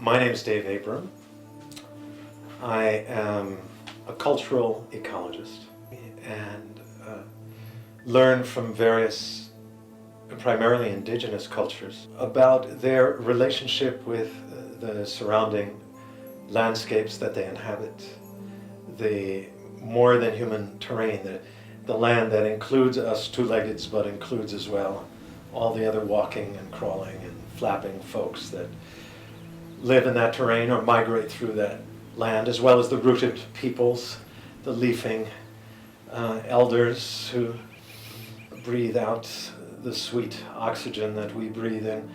My name is Dave Abram. I am a cultural ecologist and learn from various, primarily indigenous cultures, about their relationship with the surrounding landscapes that they inhabit, the more than human terrain, the land that includes us two-leggeds but includes as well all the other walking and crawling and flapping folks that live in that terrain or migrate through that land, as well as the rooted peoples, the leafing elders who breathe out the sweet oxygen that we breathe in,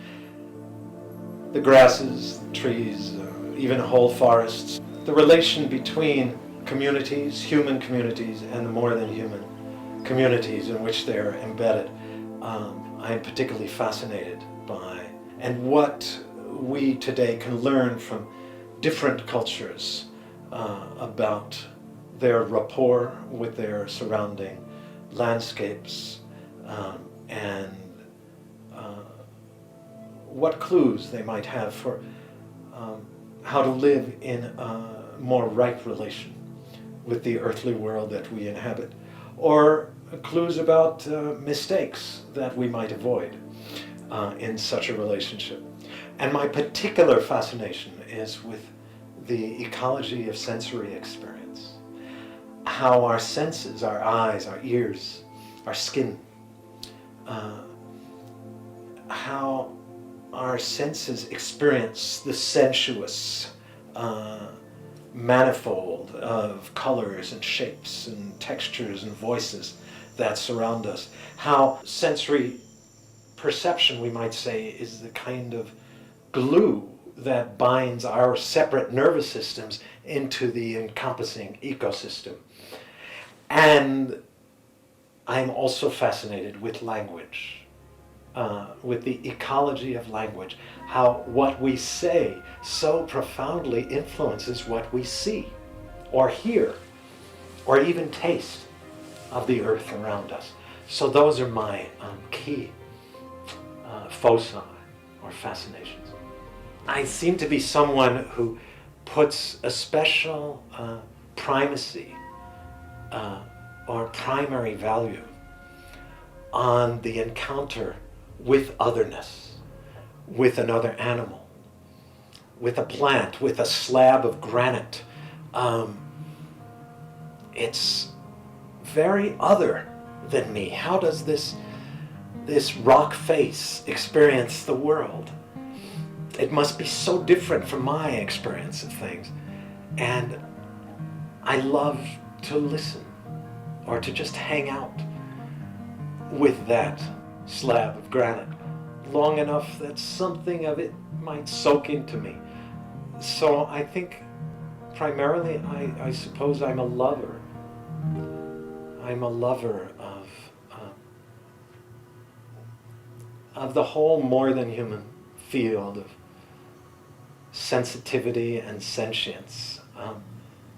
the grasses, the trees, even whole forests. The relation between communities, human communities, and the more than human communities in which they're embedded, I'm particularly fascinated by, and what we today can learn from different cultures about their rapport with their surrounding landscapes, and what clues they might have for how to live in a more right relation with the earthly world that we inhabit, or clues about mistakes that we might avoid in such a relationship. And my particular fascination is with the ecology of sensory experience. How our senses, our eyes, our ears, our skin, how our senses experience the sensuous manifold of colors and shapes and textures and voices that surround us. How sensory perception, we might say, is the kind of glue that binds our separate nervous systems into the encompassing ecosystem. And I'm also fascinated with language, with the ecology of language, how what we say so profoundly influences what we see or hear or even taste of the earth around us. So those are my key foci or fascinations. I seem to be someone who puts a special primacy or primary value on the encounter with otherness, with another animal, with a plant, with a slab of granite. It's very other than me. How does this rock face experience the world? It must be so different from my experience of things. And I love to listen or to just hang out with that slab of granite long enough that something of it might soak into me. So I think primarily I suppose I'm a lover. I'm a lover of the whole more than human field of sensitivity and sentience.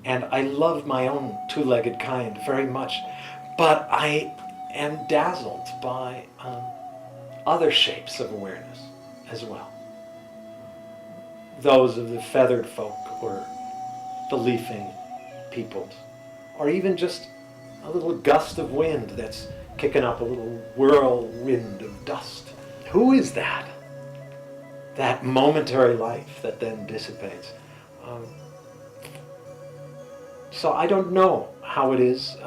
And I love my own two-legged kind very much, but I am dazzled by other shapes of awareness as well. Those of the feathered folk or the leafing peoples, or even just a little gust of wind that's kicking up a little whirlwind of dust. Who is that? That momentary life that then dissipates. So I don't know how it is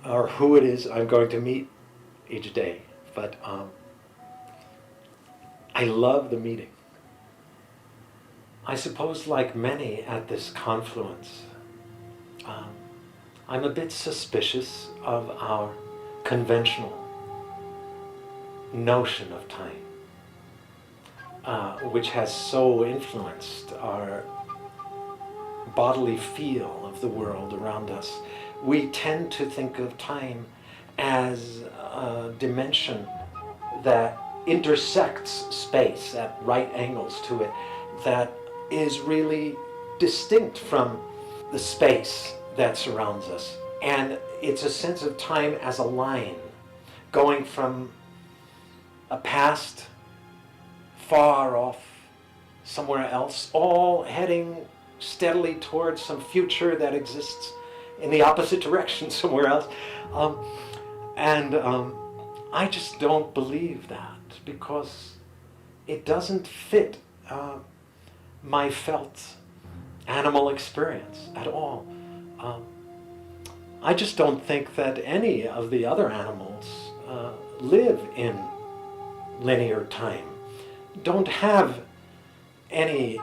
or who it is I'm going to meet each day, but I love the meeting. I suppose, like many at this confluence, I'm a bit suspicious of our conventional notion of time, which has so influenced our bodily feel of the world around us. We tend to think of time as a dimension that intersects space at right angles to it, that is really distinct from the space that surrounds us. And it's a sense of time as a line going from a past far off somewhere else, all heading steadily towards some future that exists in the opposite direction somewhere else. And I just don't believe that, because it doesn't fit my felt animal experience at all. I just don't think that any of the other animals live in linear time, don't have any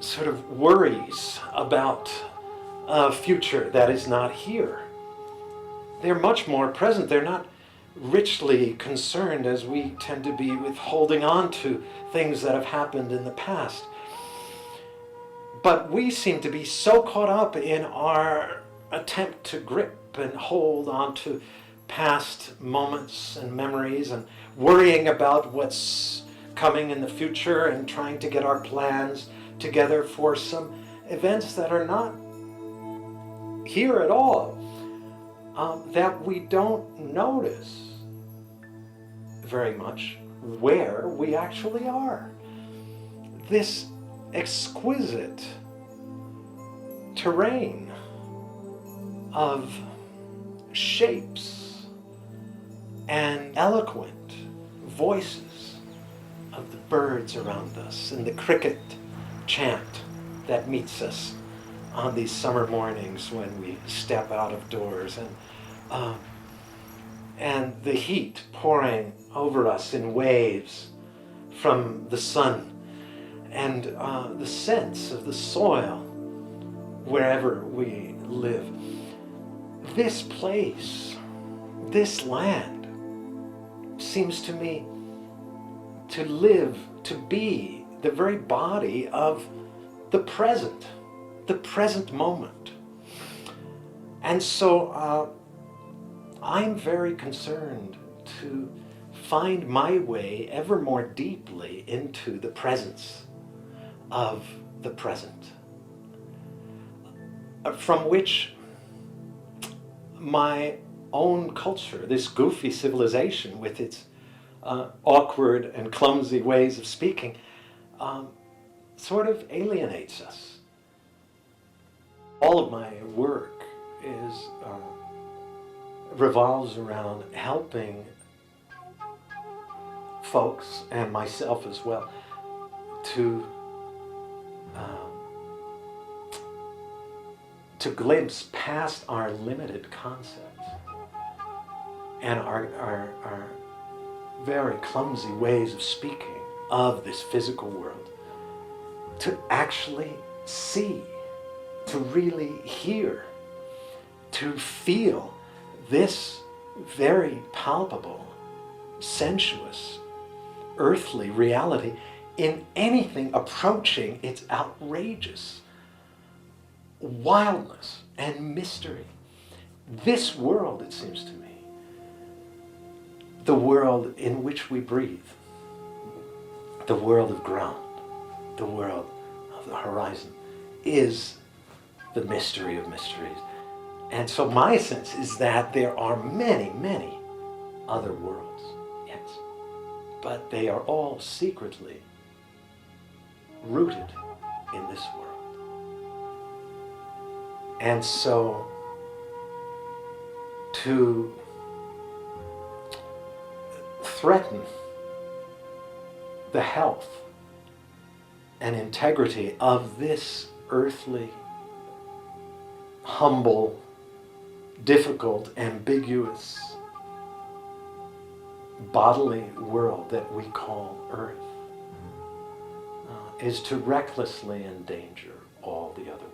sort of worries about a future that is not here. They're much more present. They're not richly concerned as we tend to be with holding on to things that have happened in the past. But we seem to be so caught up in our attempt to grip and hold on to past moments and memories, and worrying about what's coming in the future, and trying to get our plans together for some events that are not here at all, that we don't notice very much where we actually are. This exquisite terrain of shapes and eloquent voices of the birds around us, and the cricket chant that meets us on these summer mornings when we step out of doors, and the heat pouring over us in waves from the sun, and the sense of the soil wherever we live. This place, this land, seems to me to live, to be the very body of the present moment. And so I'm very concerned to find my way ever more deeply into the presence of the present, from which my own culture, this goofy civilization with its awkward and clumsy ways of speaking, sort of alienates us. All of my work revolves around helping folks, and myself as well, to glimpse past our limited concepts and our very clumsy ways of speaking of this physical world, to actually see, to really hear, to feel this very palpable, sensuous, earthly reality in anything approaching its outrageous wildness and mystery. This world, it seems to me, the world in which we breathe, the world of ground, the world of the horizon, is the mystery of mysteries. And so my sense is that there are many, many other worlds, yes, but they are all secretly rooted in this world. And so to threaten the health and integrity of this earthly, humble, difficult, ambiguous, bodily world that we call Earth is to recklessly endanger all the other